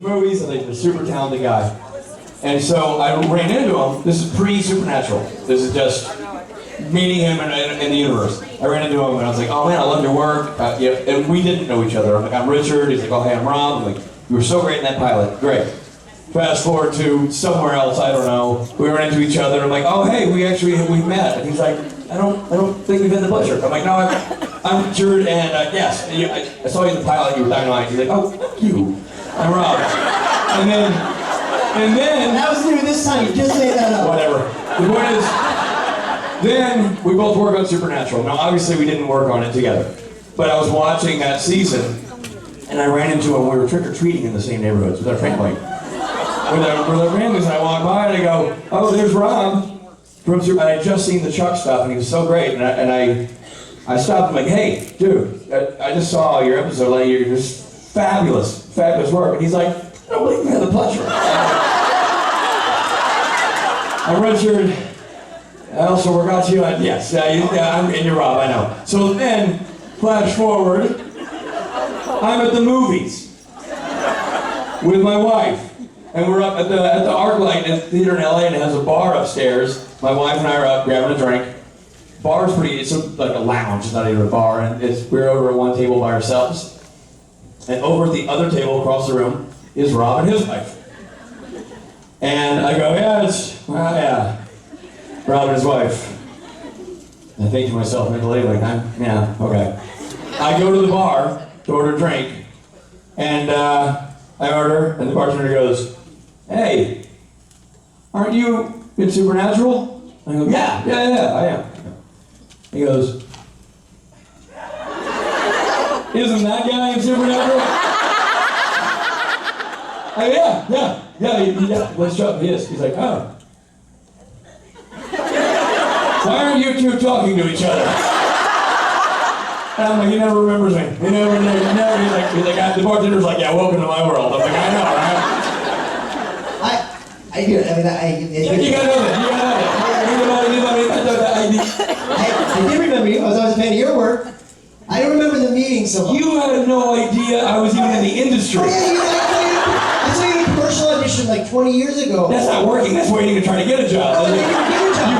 movies, and he's a super talented guy. And so I ran into him. This is pre-Supernatural. This is just meeting him in the universe. I ran into him and I was like, oh man, I love your work. And we didn't know each other. I'm like, I'm Richard. He's like, oh hey, I'm Rob. I'm like, you were so great in that pilot. Great. Fast forward to somewhere else, I don't know. We ran into each other. I'm like, oh hey, we met. And he's like, I don't think we've had the pleasure. I'm like, no, I'm Richard, and yes, I saw you in the pilot. You were dynamite. He's like, oh, thank you. I'm Rob. And then that was new this time. You just made that up. Whatever. The point is, then we both work on Supernatural. Now, obviously, we didn't work on it together, but I was watching that season, and I ran into him. We were trick or treating in the same neighborhoods with our family. With our families, and I walk by and I go, "Oh, there's Rob from Super." And I just seen the Chuck stuff, and he was so great. And I stopped. I'm like, "Hey, dude, I just saw your episode. Like, you're just fabulous work." And he's like, "I don't believe we had the pleasure." I'm Richard. I also work out to you. Yes, and you're Rob. I know. So then, flash forward. I'm at the movies with my wife. And we're up at the ArcLight Theater in LA, and it has a bar upstairs. My wife and I are up grabbing a drink. Bar's it's like a lounge, it's not even a bar. And we're over at one table by ourselves. And over at the other table across the room is Rob and his wife. And I go, yeah, Rob and his wife. And I think to myself mentally, like, yeah, okay. I go to the bar to order a drink, and I order, and the bartender goes, "Hey, aren't you in Supernatural?" I go, yeah, I am. He goes, "Isn't that guy in Supernatural?" I go, yeah, let's drop, he is. He's like, oh. Why aren't you two talking to each other? And I'm like, he never remembers me. He never. He's like, the bartender's like, yeah, welcome to my world. I'm like, I know, right? I do. I mean, You gotta know that. I did remember you. I was always a fan of your work. I don't remember the meeting so much. You had no idea I was even in the industry. Oh, yeah, I saw you in a commercial audition like 20 years ago. That's not working. That's waiting to try to get a job. Oh, you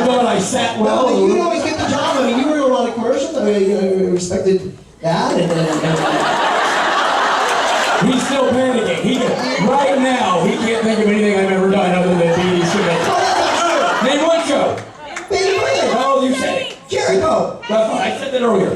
thought I sat well. No, you always get the job. I mean, you were in a lot of commercials. I mean, I respected that. He's still panicking. Right now, he can't think of anything I've ever done other than BD Smith. Name one show. Baby Brother. Oh, you said it. Jericho. I said that earlier.